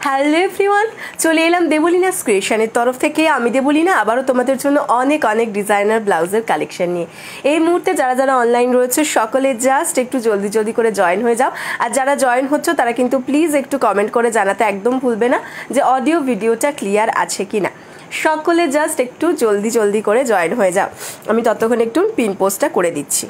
Hello everyone, চলে এলাম দেবলিনাস ক্রিয়েশনের তরফ থেকে। আমি দেবলিনা আবারও তোমাদের জন্য অনেক অনেক ডিজাইনার ব্লাউজের কালেকশন নিয়ে। এই মুহূর্তে যারা যারা অনলাইন রয়েছে সকলে জাস্ট একটু জলদি জলদি করে জয়েন হয়ে যাও। আর যারা জয়েন হচ্ছে তারা কিন্তু প্লিজ একটু কমেন্ট করে জানাতে একদম ভুলবে না যে অডিও ভিডিওটা ক্লিয়ার আছে কি না। সকলে জাস্ট একটু জলদি জলদি করে জয়েন হয়ে যাও। আমি ততক্ষণ একটু পিন পোস্টটা করে দিচ্ছি।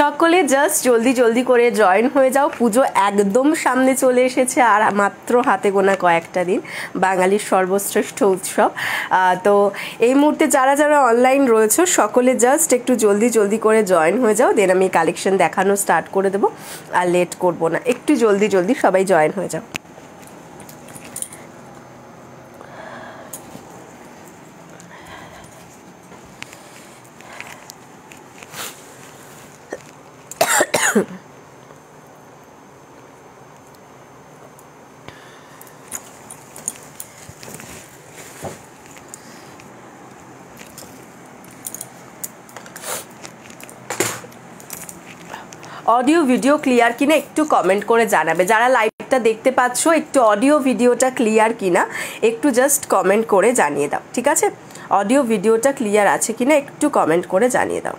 সকলে জাস্ট জলদি জলদি করে জয়েন হয়ে যাও। পুজো একদম সামনে চলে এসেছে আর মাত্র হাতে গোনা কয়েকটা দিন, বাঙালির সর্বশ্রেষ্ঠ উৎসব। তো এই মুহূর্তে যারা যারা অনলাইন রয়েছে সকলে জাস্ট একটু জলদি জলদি করে জয়েন হয়ে যাও, দেন আমি কালেকশন দেখানো স্টার্ট করে দেবো। আর লেট করবো না, একটু জলদি জলদি সবাই জয়েন হয়ে যাও। অডিও ভিডিও ক্লিয়ার কিনা একটু কমেন্ট করে জানাবে। যারা লাইভটা দেখতে পাচ্ছ একটু অডিও ভিডিওটা ক্লিয়ার কিনা একটু জাস্ট কমেন্ট করে জানিয়ে দাও, ঠিক আছে? অডিও ভিডিওটা ক্লিয়ার আছে কিনা একটু কমেন্ট করে জানিয়ে দাও।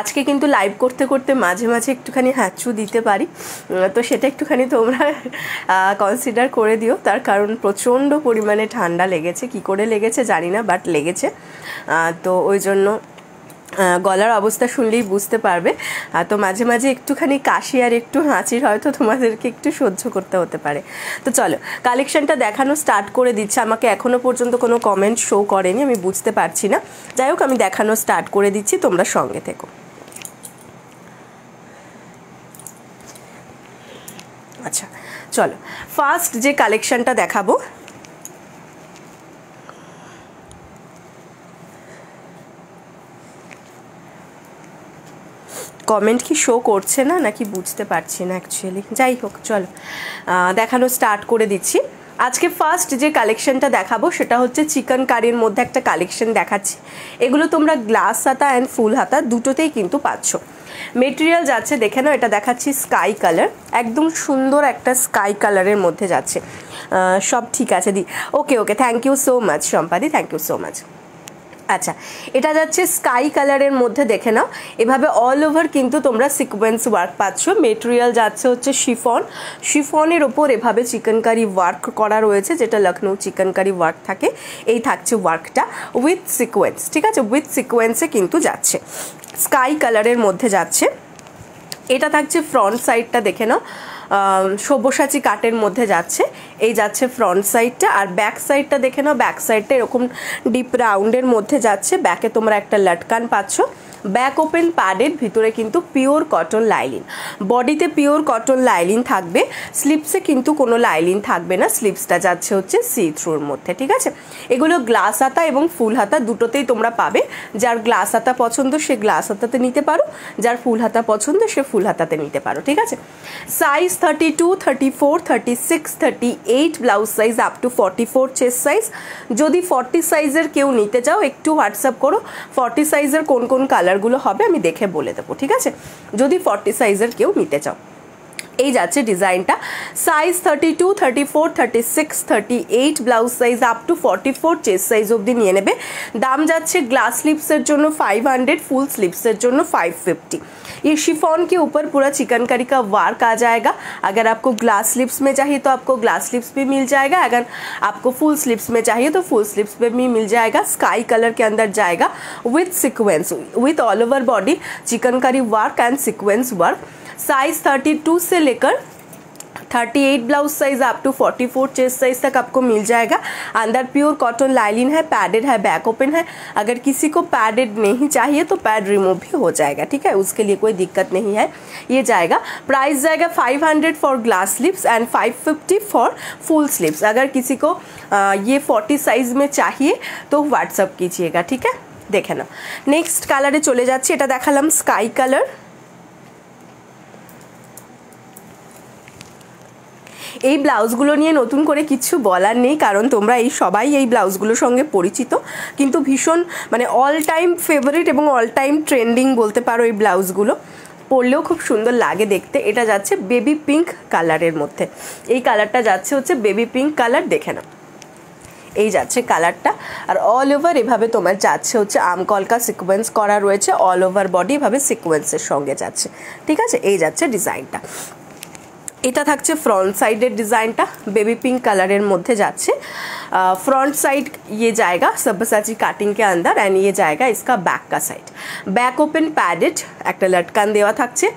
আজকে কিন্তু লাইভ করতে করতে মাঝে মাঝে একটুখানি হাঁচু দিতে পারি, তো সেটা একটুখানি তোমরা কনসিডার করে দিও। তার কারণ প্রচণ্ড পরিমাণে ঠান্ডা লেগেছে, কি করে লেগেছে জানি না, বাট লেগেছে। তো ওই জন্য গলার অবস্থা শুনলেই বুঝতে পারবে। তো মাঝে মাঝে একটুখানি কাশি আর একটু হাঁচির হয়তো তোমাদেরকে একটু সহ্য করতে হতে পারে। তো চলো কালেকশনটা দেখানো স্টার্ট করে দিচ্ছে। আমাকে এখনও পর্যন্ত কোনো কমেন্ট শো করেনি, আমি বুঝতে পারছি না। যাই হোক আমি দেখানো স্টার্ট করে দিচ্ছি, তোমরা সঙ্গে থেকো। আচ্ছা চলো, ফার্স্ট যে কালেকশনটা দেখাবো কমেন্ট কি শো করছে না নাকি বুঝতে পারছি না অ্যাকচুয়ালি। যাই হোক চলো দেখানো স্টার্ট করে দিচ্ছি। আজকে ফার্স্ট যে কালেকশনটা দেখাবো সেটা হচ্ছে চিকেন কারির মধ্যে একটা কালেকশন দেখাচ্ছি। এগুলো তোমরা গ্লাস হাতা অ্যান্ড ফুল হাতা দুটোতেই কিন্তু পাচ্ছ। মেটেরিয়াল যাচ্ছে দেখে নাও, এটা দেখাচ্ছি স্কাই কালার, একদম সুন্দর একটা স্কাই কালারের মধ্যে যাচ্ছে। সব ঠিক আছে দি, okay okay, thank you so much সম্পাদি, থ্যাংক ইউ সো মাচ। আচ্ছা এটা যাচ্ছে স্কাই কালারের মধ্যে, দেখে নাও এভাবে অল ওভার কিন্তু তোমরা সিকোয়েন্স ওয়ার্ক পাচ্ছ। মেটেরিয়াল যাচ্ছে হচ্ছে শিফন, শিফনের ওপর এভাবে চিকেনকারি ওয়ার্ক করা রয়েছে, যেটা লখনৌ চিকেনকারি ওয়ার্ক থাকে। এই থাকছে ওয়ার্কটা উইথ সিকোয়েন্স, ঠিক আছে? উইথ সিকোয়েন্সে কিন্তু যাচ্ছে, স্কাই কালারের মধ্যে যাচ্ছে। এটা থাকছে ফ্রন্ট সাইডটা, দেখে নাও সব্যসাচী কাটের মধ্যে যাচ্ছে। এই যাচ্ছে ফ্রন্ট সাইডটা, আর ব্যাক সাইডটা দেখে নাও, ব্যাক সাইডটা এরকম ডিপ রাউন্ডের মধ্যে যাচ্ছে। ব্যাকে তোমরা একটা লটকান পাচ্ছ, ব্যাক ওপেন প্যাডের ভিতরে কিন্তু পিওর কটন লাইলিন, বডিতে পিওর কটন লাইলিন থাকবে, স্লিপসে কিন্তু কোনো লাইলিন থাকবে না। স্লিপসটা যাচ্ছে হচ্ছে সি থ্রুর মধ্যে, ঠিক আছে? এগুলো গ্লাস হাতা এবং ফুল হাতা দুটোতেই তোমরা পাবে। যার গ্লাস হাতা পছন্দ সে গ্লাস হাতাতে নিতে পারো, যার ফুল হাতা পছন্দ সে ফুল হাতাতে নিতে পারো, ঠিক আছে? Size 32, 34, 36, 38 blouse size up two 44 chest size. যদি 40 সাইজের কেউ নিতে চাও একটু হোয়াটসঅ্যাপ করো, 40 সাইজের কোন কোন কালারগুলো হবে আমি দেখে বলে দেবো, ঠিক আছে? যদি 40 সাইজের কেউ নিতে চাও। এই যাচ্ছে ডিজাইনটা, size 32, 34, 36, 38 blouse size up two 44 chest size অবধি নিয়ে নেবে। দাম যাচ্ছে ग्लास स्लीव्स जন্য 500, फुल स्लीव्स जন্য 550। ये शिफॉन के ऊपर पूरा चिकनकारी का वर्क आ जाएगा। अगर आपको ग्लास स्लीव्स में चाहिए तो आपको ग्लास स्लीव्स भी मिल जाएगा, अगर आपको फुल स्लीव्स में चाहिए तो फुल स्लीव्स में भी मिल जाएगा। स्काई कलर के अंदर जाएगा with sequence, with all over body chikankari work and sequence work. Size 32 से लेकर 38 blouse size up to 44 chest size तक आपको मिल जाएगा। अंदर प्योर कॉटन लाइनिंग है, पैडेड है, बैक ओपन है। अगर किसी को पैडेड नहीं चाहिए तो पैड रिमूव भी हो जाएगा, ठीक है, उसके लिए कोई दिक्कत नहीं है। ये जाएगा, प्राइस जाएगा 500 for glass sleeves and 550 for full sleeves. अगर किसी को ये 40 साइज में चाहिए तो व्हाट्सअप कीजिएगा, ठीक है। देखे ना, नेक्स्ट কালারে চলে যাচ্ছি। এটা দেখালাম স্কাই কালার। এই ব্লাউজগুলো নিয়ে নতুন করে কিছু বলার নেই, কারণ তোমরা এই সবাই এই ব্লাউজগুলোর সঙ্গে পরিচিত, কিন্তু ভীষণ মানে অল টাইম ফেভারিট এবং অল টাইম ট্রেন্ডিং বলতে পারো এই ব্লাউজগুলো। পরলেও খুব সুন্দর লাগে দেখতে। এটা যাচ্ছে বেবি পিঙ্ক কালারের মধ্যে, এই কালারটা যাচ্ছে হচ্ছে বেবি পিঙ্ক কালার। দেখে না, এই যাচ্ছে কালারটা। আর অল ওভার এভাবে তোমার যাচ্ছে হচ্ছে আমকলকা সিকোয়েন্স করা রয়েছে, অল ওভার বডি এভাবে সিকোয়েন্সের সঙ্গে যাচ্ছে, ঠিক আছে। এই যাচ্ছে ডিজাইনটা। এটা থাকছে फ्रंट साइडेर डिज़ाइनটা बेबी पिंक कलर मध्य जाच्छे। फ्रंट साइड ये जाएगा सब्यसाची काटिंग के अंदर एंड ये जाएगा इसका बैक का साइड। बैक ओपन पैडेड एक लटकान देवा थाकছে।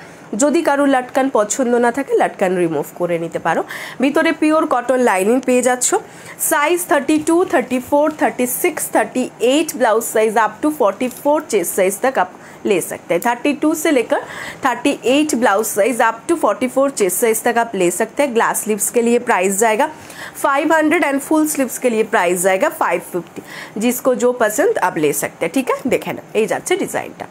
যদি কারো লটকান পছন্দ না থাকে লটকান রিমুভ করে নিতে পারো। ভিতরে পিওর কটন লাইনিং পেয়ে যাচ্ছ। Size 32, 34, 36, 38 blouse size up to 44 chest size तक आप ले सकते हैं। 32 से लेकर 38 blouse size up to 44 chest size तक आप ले सकते हैं। ग्लास स्लीव्स के लिए प्राइस जाएगा 500 एंड फुल स्लीव्स के लिए प्राइस जाएगा 550। जिसको जो पसंद आप ले सकते हैं, ठीक है। देखे ना, ये जाच्छे डिजाइनটা।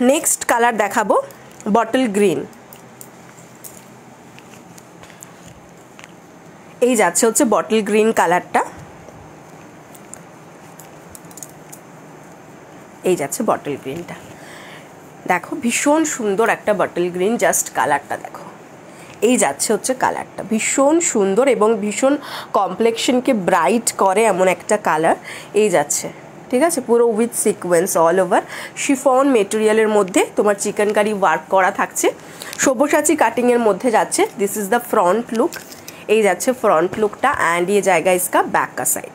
नेक्स्ट कलर देखाबो बटल ग्रीन। এই যাচ্ছে হচ্ছে বটল গ্রিন কালারটা। এই যাচ্ছে বটল গ্রিনটা, দেখো ভীষণ সুন্দর একটা বটল গ্রিন। জাস্ট কালারটা দেখো, এই যাচ্ছে হচ্ছে কালারটা ভীষণ সুন্দর এবং ভীষণ কমপ্লেক্সনকে ব্রাইট করে এমন একটা কালার। এই যাচ্ছে, ঠিক আছে, পুরো with sequence all over chiffon মেটেরিয়ালের মধ্যে তোমার চিকেনকারি ওয়ার্ক করা থাকছে। সব্যসাচী কাটিংয়ের মধ্যে যাচ্ছে। This is the front look. এই যাচ্ছে ফ্রন্ট লুকটা অ্যান্ড ये जाएगा इसका बैक का साइड।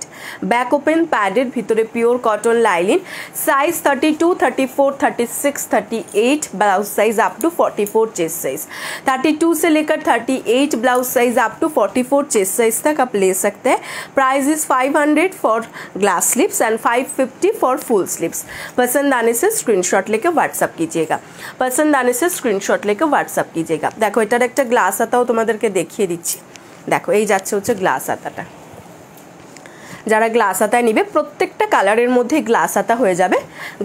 बैक ओपन पैडेड, ভিতরে pure cotton lining. Size 32, 34, 36, 38 blouse size up to 44 chest size. 32 से लेकर 38 blouse size up to 44 chest size तक आप ले सकते हैं। Price is 500 for glass sleeves and 550 for full sleeves. पसंद आने से स्क्रीनशॉट लेकर व्हाट्सअप कीजिएगा। पसंद आने से स्क्रीनशॉट लेकर व्हाट्सअप कीजिएगा। देखो এটার একটা গ্লাস আতাও তোমাদেরকে দেখিয়ে দিচ্ছি। দেখো এই যাচ্ছে হচ্ছে গ্লাস আতাটা। যারা গ্লাস আতা নিবে প্রত্যেকটা কালারের মধ্যে গ্লাস আতা হয়ে যাবে।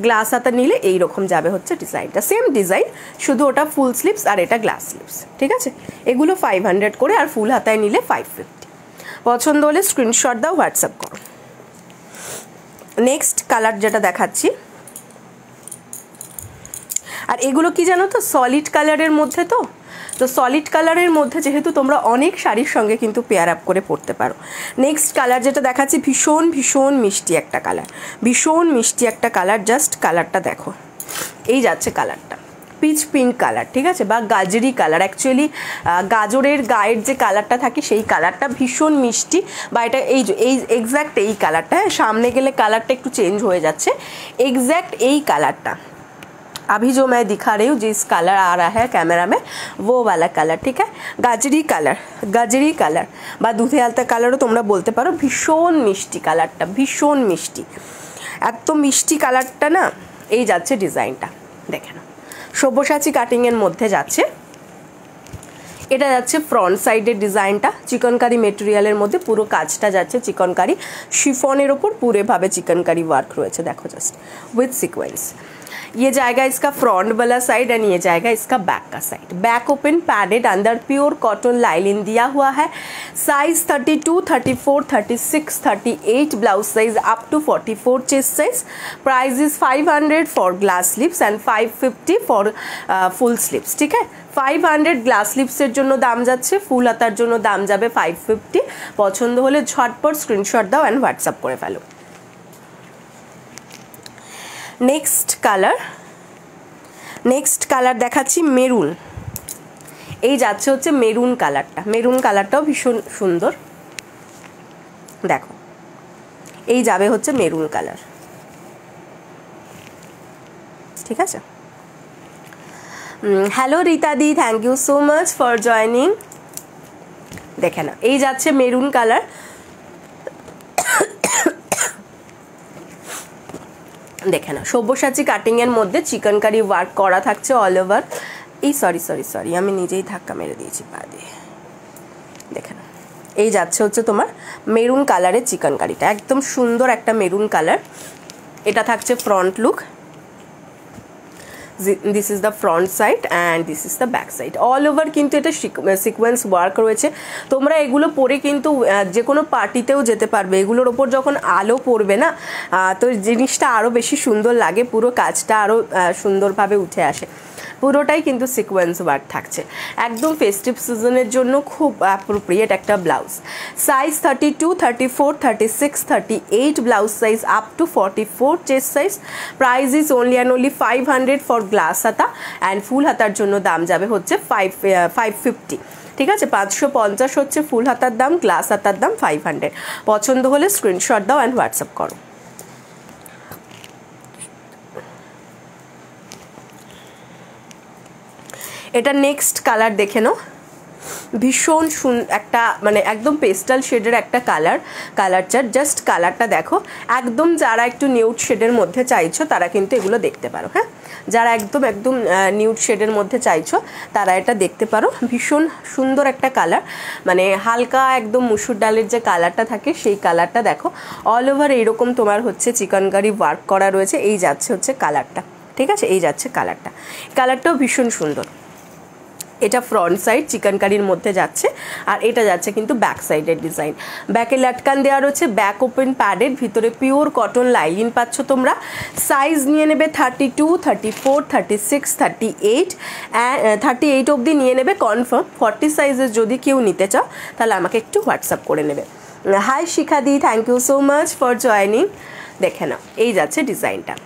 গ্লাস আতা নিলে এই রকম যাবে হচ্ছে ডিজাইনটা, সেম ডিজাইন, শুধু ওটা ফুল স্লিভস আর এটা গ্লাস স্লিভস, ঠিক আছে। এগুলো 500 করে আর ফুল হাতায় নিলে 550। পছন্দ হলে স্ক্রিনশট দাও, হোয়াটসঅ্যাপ করো। নেক্সট কালার যেটা দেখাচ্ছি, আর এগুলো কি জানো তো সলিড কালারের মধ্যে, তো সলিড কালারের মধ্যে যেহেতু তোমরা অনেক শাড়ির সঙ্গে কিন্তু পেয়ার আপ করে পরতে পারো। নেক্সট কালার যেটা দেখাচ্ছি ভীষণ ভীষণ মিষ্টি একটা কালার, ভীষণ মিষ্টি একটা কালার। জাস্ট কালারটা দেখো, এই যাচ্ছে কালারটা পিচ পিঙ্ক কালার, ঠিক আছে, বা গাজরি কালার। অ্যাকচুয়ালি গাজরের গায়ের যে কালারটা থাকে সেই কালারটা ভীষণ মিষ্টি, বা এটা এই এক্স্যাক্ট এই কালারটা। হ্যাঁ, সামনে গেলে কালারটা একটু চেঞ্জ হয়ে যাচ্ছে। এক্স্যাক্ট এই কালারটা अभी जो मैं दिखा रही हूँ, जिस कलर आ रहा है कैमरा में वो वाला कलर, ठीक है। गाजरी कलर বা দুধে আলতা কালারও তোমরা বলতে পারো। ভীষণ মিষ্টি কালারটা, ভীষণ মিষ্টি, এত মিষ্টি কালারটা না। এই যাচ্ছে ডিজাইনটা, দেখে নাও, সব্যসাচী কাটিংয়ের মধ্যে যাচ্ছে। এটা যাচ্ছে ফ্রন্ট সাইডের ডিজাইনটা, চিকনকারি মেটেরিয়ালের মধ্যে পুরো কাজটা যাচ্ছে চিকনকারি শিফনের ওপর পুরোভাবে চিকনকারি ওয়ার্ক রয়েছে। দেখো জাস্ট উইথ সিকোয়েন্স। ये जाएगा इसका फ्रंट वाला साइड एंड ये जाएगा इसका बैक का साइड। बैक ओपन पैडेड, अंदर प्योर कॉटन लाइनिंग दिया हुआ है। Size 32, 34, 36, 38 blouse size up to 44 chest size. Price is 500 for glass sleeves and 550 for full sleeves, ठीक है। 500 গ্লাস স্লিভসের জন্য দাম যাচ্ছে, ফুল হাতার জন্য দাম যাবে 550। পছন্দ হলে ঝটপট স্ক্রিনশট দাও এন্ড হোয়াটসঅ্যাপ করে ফেলো। নেক্সট কালার দেখাচ্ছি মেরুন। এই যাচ্ছে হচ্ছে মেরুন কালারটা। মেরুন কালারটাও ভীষণ সুন্দর, দেখো এই যাবে হচ্ছে মেরুন কালার। ঠিক আছে। হ্যালো রীতাদি, thank you so much for joining. দেখে না, এই যাচ্ছে মেরুন কালার, দেখে না সব্যসাচী কাটিংয়ের মধ্যে চিকেনকারি ওয়ার্ক করা থাকছে অল ওভার। এই সরি আমি নিজেই ধাক্কা মেরে দিয়েছি পা দিয়ে। দেখে না, এই যাচ্ছে হচ্ছে তোমার মেরুন কালারের চিকেনকারিটা, একদম সুন্দর একটা মেরুন কালার। এটা থাকছে front look, this is the front side and this is the back side. All over কিন্তু এটা সিকোয়েন্স ওয়ার্ক রয়েছে। তোমরা এগুলো পরে কিন্তু যে কোনো পার্টিতেও যেতে পারবে। এগুলোর ওপর যখন আলো পড়বে না, তো জিনিসটা আরও বেশি সুন্দর লাগে, পুরো কাজটা আরও সুন্দরভাবে উঠে আসে। পুরোটাই কিন্তু সিকোয়েন্স ওয়ার্ক থাকছে, একদম ফেস্টিভ সিজনের জন্য খুব অ্যাপ্রোপ্রিয়েট একটা blouse. Size 32, 34, 36, 38 blouse size up two 44 chest size. Price is only and only 500 for glass হাতা, অ্যান্ড ফুল হাতার জন্য দাম যাবে হচ্ছে 550। ঠিক আছে, 550 হচ্ছে ফুল হাতার দাম, গ্লাস হাতার দাম 500। পছন্দ হলে স্ক্রিনশট দাও অ্যান্ড হোয়াটসঅ্যাপ করো। এটা নেক্সট কালার দেখে নাও, ভীষণ একটা মানে একদম পেস্টাল শেডের একটা কালার চার্ট। জাস্ট কালারটা দেখো, একদম যারা একটু নিউড শেডের মধ্যে চাইছো তারা কিন্তু এগুলো দেখতে পারো। হ্যাঁ, যারা একদম নিউড শেডের মধ্যে চাইছো তারা এটা দেখতে পারো। ভীষণ সুন্দর একটা কালার, মানে হালকা একদম মুসুর ডালের যে কালারটা থাকে সেই কালারটা দেখো। অল ওভার এইরকম তোমার হচ্ছে চিকেনকারি ওয়ার্ক করা রয়েছে। এই যাচ্ছে হচ্ছে কালারটা, ঠিক আছে, এই যাচ্ছে কালারটাও ভীষণ সুন্দর। এটা ফ্রন্ট সাইড চিকেনকারির মধ্যে যাচ্ছে, আর এটা যাচ্ছে কিন্তু ব্যাক সাইডের ডিজাইন। ব্যাকে লাটকান দেওয়া রয়েছে, ব্যাক ওপেন প্যাডেড, ভিতরে পিওর কটন লাইলিন পাচ্ছ তোমরা। সাইজ নিয়ে নেবে 32, 34, 36, 38 38 অবধি নিয়ে নেবে কনফার্ম। 40 সাইজের যদি কেউ নিতে চাও তাহলে আমাকে একটু হোয়াটসঅ্যাপ করে নেবে। হাই শিখাদি, thank you so much for joining. দেখে নাও, এই যাচ্ছে ডিজাইনটা।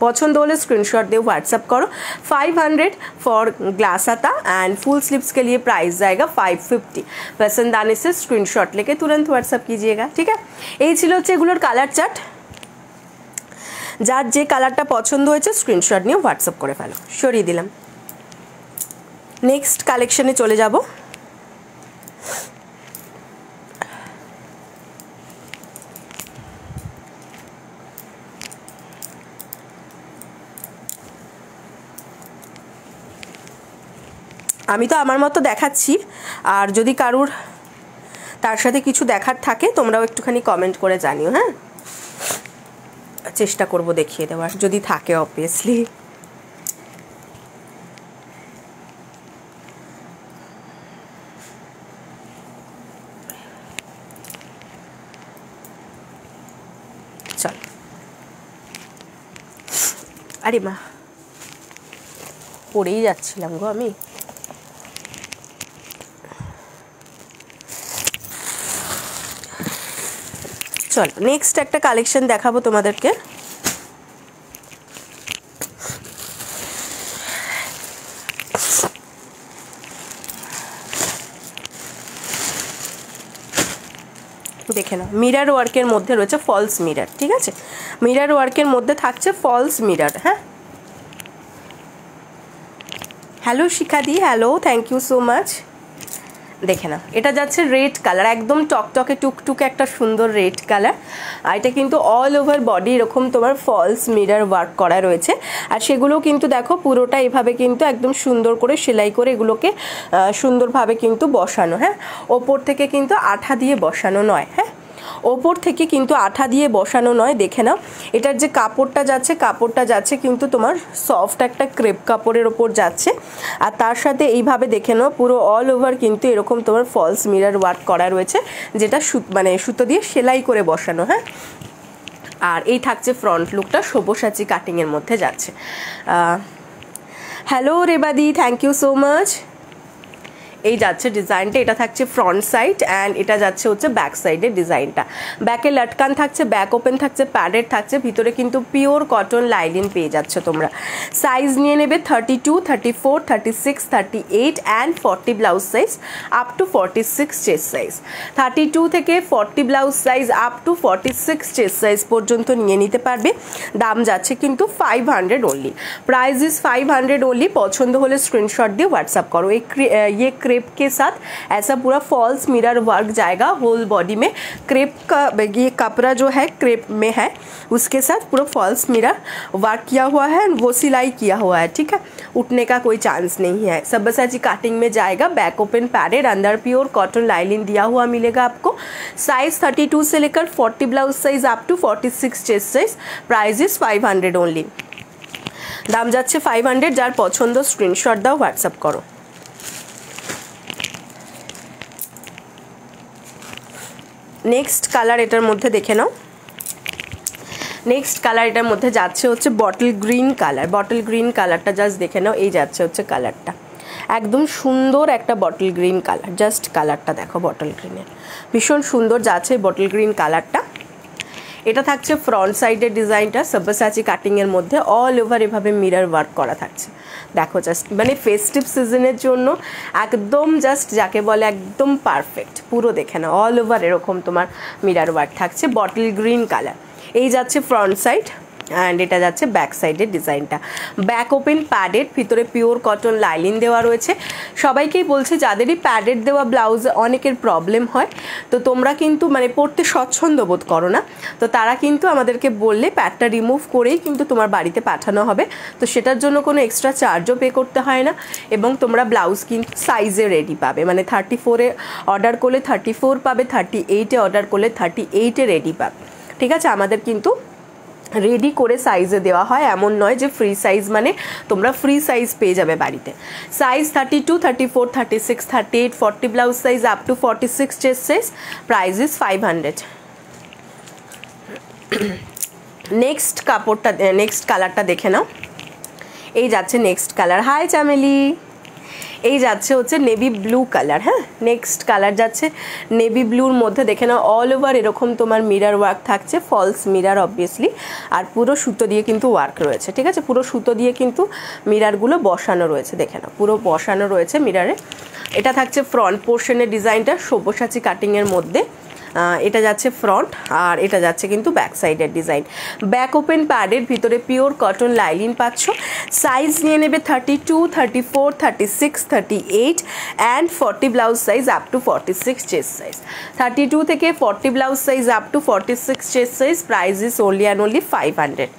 पसंद होले स्क्रीनशॉट दे व्हाट्सअप करो। 500 फॉर ग्लास आता एंड फुल स्लीव्स के लिए प्राइस जाएगा 550। पसंद आने से स्क्रीनशॉट लेके तुरंत व्हाट्सअप कीजिएगा, ठीक है। এই ছিল হচ্ছে এগুলোর কালার চার্ট। যার যে কালারটা পছন্দ হয়েছে স্ক্রিনশট নিয়ে হোয়াটসঅ্যাপ করে ফেলো। সরিয়ে দিলাম। নেক্সট কালেকশনে চলে যাব। আমি তো আমার মতো দেখাচ্ছি, আর যদি কারুর তার সাথে কিছু দেখার থাকে তোমরাও একটুখানি কমেন্ট করে জানিও। হ্যাঁ, চেষ্টা করব দেখিয়ে দেওয়ার, যদি থাকে অবভিয়াসলি। চল, আরে মা, পড়েই যাচ্ছিলাম গো আমি। চলো নেক্সট একটা কালেকশন দেখাবো তোমাদেরকে। দেখে নাও, মিরর ওয়ার্কের মধ্যে রয়েছে ফলস মিরর, ঠিক আছে। মিরর ওয়ার্কের মধ্যে থাকছে ফলস মিরর। হ্যাঁ, হ্যালো শিখাদি, hello, thank you so much. দেখে না, এটা যাচ্ছে রেড কালার, একদম টকটকে টুকটুকে একটা সুন্দর রেড কালার। আর এটা কিন্তু অল ওভার বডি এরকম তোমার ফলস মিরর ওয়ার্ক করা রয়েছে। আর সেগুলো কিন্তু দেখো পুরোটা এভাবে কিন্তু একদম সুন্দর করে সেলাই করে এগুলোকে সুন্দরভাবে কিন্তু বসানো। হ্যাঁ, ওপর থেকে কিন্তু আঠা দিয়ে বসানো নয়। হ্যাঁ, ওপর থেকে কিন্তু আঠা দিয়ে বসানো নয়। দেখে নাও, এটার যে কাপড়টা যাচ্ছে কিন্তু তোমার সফট একটা ক্রেপ কাপড়ের ওপর যাচ্ছে। আর তার সাথে এইভাবে দেখে নাও পুরো অল ওভার কিন্তু এরকম তোমার ফলস মিরর ওয়ার্ক করা রয়েছে, যেটা সুতো দিয়ে সেলাই করে বসানো। হ্যাঁ, আর এই থাকছে ফ্রন্ট লুকটা, সব্যসাচী কাটিংয়ের মধ্যে যাচ্ছে। হ্যালো রেবাদি, থ্যাংক ইউ সো মাচ। এই যাচ্ছে ডিজাইনটা, এটা থাকছে ফ্রন্ট সাইড অ্যান্ড এটা যাচ্ছে হচ্ছে ব্যাক সাইডের ডিজাইনটা। ব্যাকে লটকান থাকছে, ব্যাক ওপেন থাকছে, প্যাডেড থাকছে, ভিতরে কিন্তু পিওর কটন লাইলিন পেয়ে যাচ্ছে তোমরা। সাইজ নিয়ে নেবে 32, 34, 36, 38 and 40 blouse size up to 46 chest size. 32 থেকে 40 blouse size up to 46 chest size পর্যন্ত নিয়ে নিতে পারবে। দাম যাচ্ছে কিন্তু 500 ओनली, प्राइस इज 500 ओनली। पसंद होले स्क्रीनशॉट दिए व्हाट्सअप करो। ये क्रेप के साथ ऐसा पूरा फॉल्स मिरर वर्क जाएगा होल बॉडी में। क्रेप का ये कपड़ा जो है क्रेप में है, उसके साथ पूरा फॉल्स मिरर वर्क किया हुआ है, वो सिलाई किया हुआ है, ठीक है, उठने का कोई चांस नहीं है। सब्यसाची कटिंग में जाएगा, बैक ओपन पैडेड, अंदर प्योर कॉटन लाइनिंग दिया हुआ मिलेगा आपको। साइज 32 से लेकर 40 blouse size up to 46 chest size. Price is 500 only. दाम যাচ্ছে 500। যার পছন্দ স্ক্রিনশট দাও, হোয়াটসঅ্যাপ করো। নেক্সট কালার এটার মধ্যে দেখে নাও। নেক্সট কালার এটার মধ্যে যাচ্ছে হচ্ছে bottle green colour. Bottle green কালারটা জাস্ট দেখে নাও। এই যাচ্ছে হচ্ছে কালারটা, একদম সুন্দর একটা বটল গ্রিন কালার। জাস্ট কালারটা দেখো, বটল গ্রিনের ভীষণ সুন্দর যাচ্ছে বটল গ্রিন কালারটা। এটা থাকছে ফ্রন্ট সাইডের ডিজাইনটা সব্যসাচী কাটিংয়ের মধ্যে, অল ওভার এভাবে মিরর ওয়ার্ক করা থাকছে। দেখো জাস্ট মানে ফেস্টিভ সিজনের জন্য একদম জাস্ট যাকে বলে একদম পারফেক্ট। পুরো দেখে না, অল ওভার এরকম তোমার মিরর ওয়ার্ক থাকছে, বটল গ্রিন কালার। এই যাচ্ছে ফ্রন্ট সাইড অ্যান্ড এটা যাচ্ছে ব্যাক সাইডের ডিজাইনটা। ব্যাক ওপেন প্যাডেড, ভিতরে পিওর কটন লাইলিন দেওয়া রয়েছে। সবাইকেই বলছে যাদেরই প্যাডেড দেওয়া ব্লাউজ অনেকের প্রবলেম হয়, তো তোমরা কিন্তু মানে পরতে স্বচ্ছন্দ বোধ করো না, তো তারা কিন্তু আমাদেরকে বললে প্যাডটা রিমুভ করেই কিন্তু তোমার বাড়িতে পাঠানো হবে। তো সেটার জন্য কোনো এক্সট্রা চার্জও পে করতে হয় না, এবং তোমরা ব্লাউজ কিন্তু সাইজে রেডি পাবে। মানে 34-এ অর্ডার করলে 34 পাবে, 38-এ অর্ডার করলে 38-এ রেডি পাবে, ঠিক আছে। আমাদের কিন্তু রেডি করে সাইজে দেওয়া হয়, এমন নয় যে ফ্রি সাইজ মানে তোমরা ফ্রি সাইজ পেয়ে যাবে বাড়িতে। Size 32, 34, 36, 38, 40 blouse size up to 46 chest size. Price is 500। Next কাপড়টা, নেক্সট কালারটা দেখে নাও। এই যাচ্ছে নেক্সট কালার। হাই চামেলি। এই যাচ্ছে হচ্ছে নেভি ব্লু কালার। হ্যাঁ, নেক্সট কালার যাচ্ছে নেভি ব্লুর মধ্যে দেখে নাও, অল ওভার এরকম তোমার মিরর ওয়ার্ক থাকছে, ফলস মিরর অবভিয়াসলি, আর পুরো সুতো দিয়ে কিন্তু ওয়ার্ক রয়েছে, ঠিক আছে। পুরো সুতো দিয়ে কিন্তু মিররগুলো বসানো রয়েছে, দেখে নাও পুরো বসানো রয়েছে মিররে। এটা থাকছে ফ্রন্ট পোর্শনের ডিজাইনটা সব্যসাচী কাটিংয়ের মধ্যে। এটা যাচ্ছে ফ্রন্ট আর এটা যাচ্ছে কিন্তু ব্যাক সাইডের ডিজাইন। ব্যাক ওপেন প্যাডের, ভিতরে পিওর কটন লাইলিন পাচ্ছ। সাইজ নিয়ে নেবে 32, 34, 36, 38 and 40 blouse size up to 46 chest size. 32 থেকে 40 blouse size up to 46 chest size. Price is only and only 500।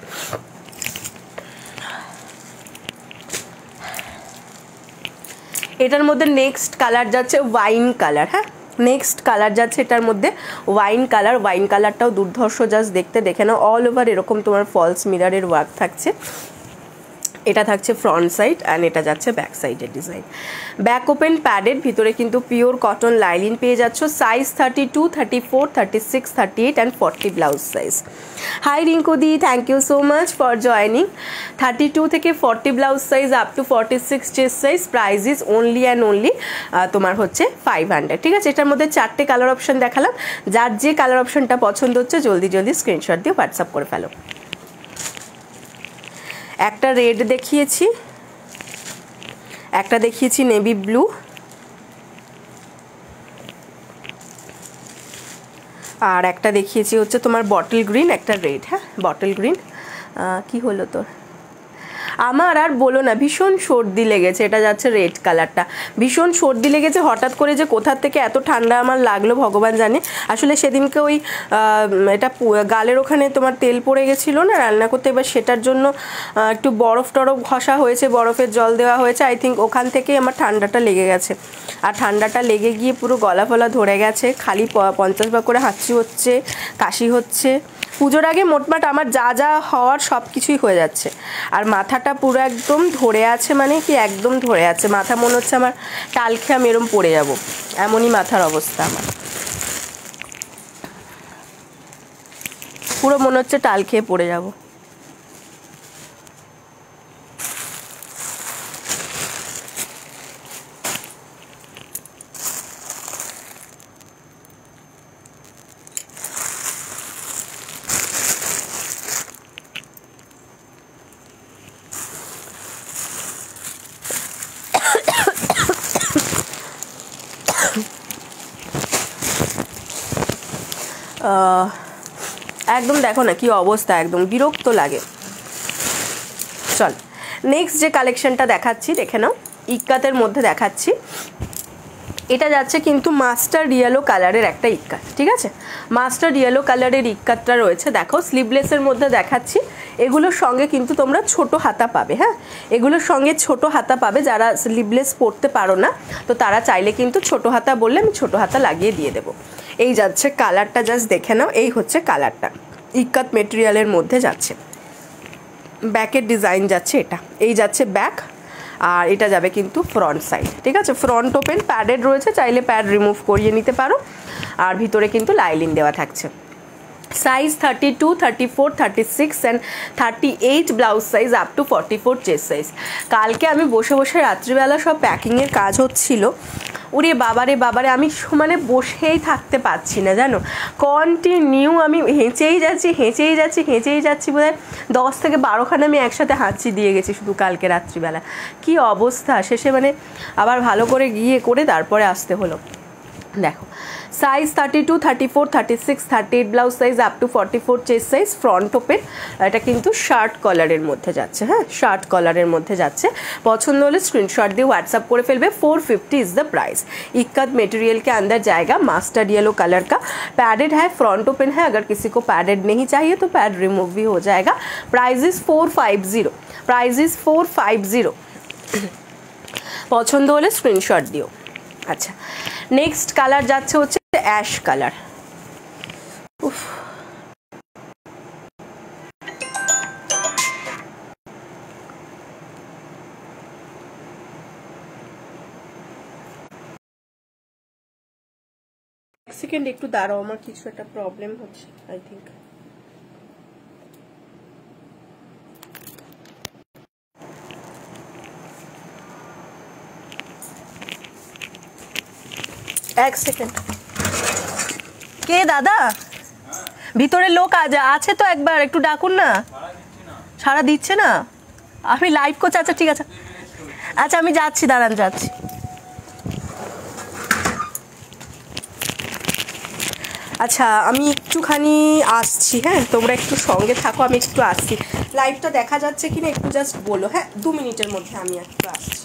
এটার মধ্যে নেক্সট কালার যাচ্ছে ওয়াইন কালার। হ্যাঁ, নেক্সট কালার যাচ্ছে এটার মধ্যে ওয়াইন কালার। ওয়াইন কালারটাও দুর্ধর্ষ, জাস্ট দেখতে দেখে নাও, অল ওভার এরকম তোমার ফলস মিররের ওয়ার্ক থাকছে। এটা থাকছে ফ্রন্ট সাইড অ্যান্ড এটা যাচ্ছে ব্যাক সাইডের ডিজাইন। ব্যাক ওপেন প্যাডেড, ভিতরে কিন্তু পিওর কটন লাইলিন পেয়ে যাচ্ছ। Size 32, 34, 36, 38 and 40 blouse size. Hi রিঙ্কুদি, thank you so much for joining. 32 থেকে 40 blouse size up to 46 chest size. Price is only and only তোমার হচ্ছে 500, ঠিক আছে। এটার মধ্যে 4টে কালার অপশন দেখালাম। যার যে কালার অপশনটা পছন্দ হচ্ছে জলদি জলদি স্ক্রিনশট দিয়ে হোয়াটসঅ্যাপ করে ফেলো। একটা রেড দেখিয়েছি, একটা দেখিয়েছি নেভি ব্লু, আর একটা দেখিয়েছি হচ্ছে তোমার বটল গ্রিন, একটা রেড। হ্যাঁ, বটল গ্রিন। কি হলো তোর? আমার আর বলো না, ভীষণ সর্দি লেগেছে। এটা যাচ্ছে রেড কালারটা, ভীষণ সর্দি লেগেছে। হঠাৎ করে যে কোথার থেকে এত ঠান্ডা আমার লাগলো ভগবান জানে। আসলে সেদিনকে ওই এটা গালের ওখানে তোমার তেল পড়ে গেছিলো না রান্না করতে, এবার সেটার জন্য একটু বরফ টরফ ঘষা হয়েছে, বরফের জল দেওয়া হয়েছে। আই থিঙ্ক ওখান থেকেই আমার ঠান্ডাটা লেগে গেছে, আর ঠান্ডাটা লেগে গিয়ে পুরো গলা ফলা ধরে গেছে। খালি 50 বার করে হাঁচি হচ্ছে, কাশি হচ্ছে। পুজোর আগে মোটমাট আমার যা যা হওয়ার সব কিছুই হয়ে যাচ্ছে। আর মাথাটা পুরো একদম ধরে আছে, মানে কি একদম ধরে আছে মাথা, মনে হচ্ছে আমার টাল খেয়ে আমি এরম পড়ে যাব, এমনই মাথার অবস্থা আমার। পুরো মনে হচ্ছে টাল খেয়ে পড়ে যাব। একদম দেখো না কি অবস্থা, একদম বিরক্ত লাগে। চল নেক্সট যে কালেকশনটা দেখাচ্ছি দেখে নাও, ইক্কাতের মধ্যে দেখাচ্ছি। এটা যাচ্ছে কিন্তু মাস্টার ইয়েলো কালারের একটা ইক্কাত, ঠিক আছে? মাস্টার ইয়েলো কালারের ইক্কাতটা রয়েছে, দেখো স্লিভলেসের মধ্যে দেখাচ্ছি। এগুলোর সঙ্গে কিন্তু তোমরা ছোট হাতা পাবে, হ্যাঁ এগুলোর সঙ্গে ছোট হাতা পাবে। যারা স্লিভলেস পরতে পারো না তো তারা চাইলে কিন্তু ছোট হাতা বললে আমি ছোট হাতা লাগিয়ে দিয়ে দেবো। এই যাচ্ছে কালারটা, জাস্ট দেখে নাও, এই হচ্ছে কালারটা, ইক্কাত মেটেরিয়ালের মধ্যে যাচ্ছে। ব্যাকের ডিজাইন যাচ্ছে এটা, এই যাচ্ছে ব্যাক, আর এটা যাবে কিন্তু ফ্রন্ট সাইড, ঠিক আছে? ফ্রন্ট ওপেন প্যাডেড রয়েছে, চাইলে প্যাড রিমুভ করিয়ে নিতে পারো। আর ভিতরে কিন্তু লাইলিং দেওয়া থাকছে। Size 32, 34, 36 and 38 blouse size up two 44 chest size. কালকে আমি বসে বসে রাত্রিবেলা সব প্যাকিংয়ের কাজ হচ্ছিল, ওরে বাবারে বাবারে, আমি মানে বসেই থাকতে পারছি না জানো, কন্টিনিউ আমি হেঁচেই যাচ্ছি বোধহয় 10 থেকে 12খানা আমি একসাথে হাঁচি দিয়ে গেছি শুধু কালকে রাত্রিবেলা। কি অবস্থা, শেষে মানে আবার ভালো করে গিয়ে করে তারপরে আসতে হলো। দেখো size 32, 34, 36, 38 blouse size up two 44 chest size, front open. এটা কিন্তু শার্ট কলারের মধ্যে যাচ্ছে, হ্যাঁ শার্ট কলারের মধ্যে যাচ্ছে। পছন্দ হলে স্ক্রিনশট দিয়ে व्हाट्सअप করে ফেলবে। 450 is the price. Ikat material के अंदर जाएगा, मास्टर्ड येलो कलर का, पैडेड है, फ्रंट ओपन है। अगर किसी को पैडेड नहीं चाहिए तो पैड रिमूव भी हो जाएगा। Price is 450, price is 450। পছন্দ হলে স্ক্রিনশট দিও। আচ্ছা নেক্সট কালার যাচ্ছে হচ্ছে অ্যাশ কালার। সেকেন্ড একটু দাঁড়াও, আমার কিছু একটা প্রবলেম হচ্ছে আই থিঙ্ক। এক সেকেন্ড। কে দাদা? ভিতরে লোক আছে তো, একবার একটু ডাকুন না। সাড়া দিচ্ছে না, আমি লাইভ করছি। আচ্ছা ঠিক আছে, আচ্ছা আমি যাচ্ছি, দাঁড়ান যাচ্ছি। আচ্ছা আমি একটুখানি আসছি, হ্যাঁ তোমরা একটু সঙ্গে থাকো, আমি একটু আসছি। লাইভটা দেখা যাচ্ছে কিনা একটু জাস্ট বলো, হ্যাঁ 2 মিনিটের মধ্যে আমি একটু আসছি।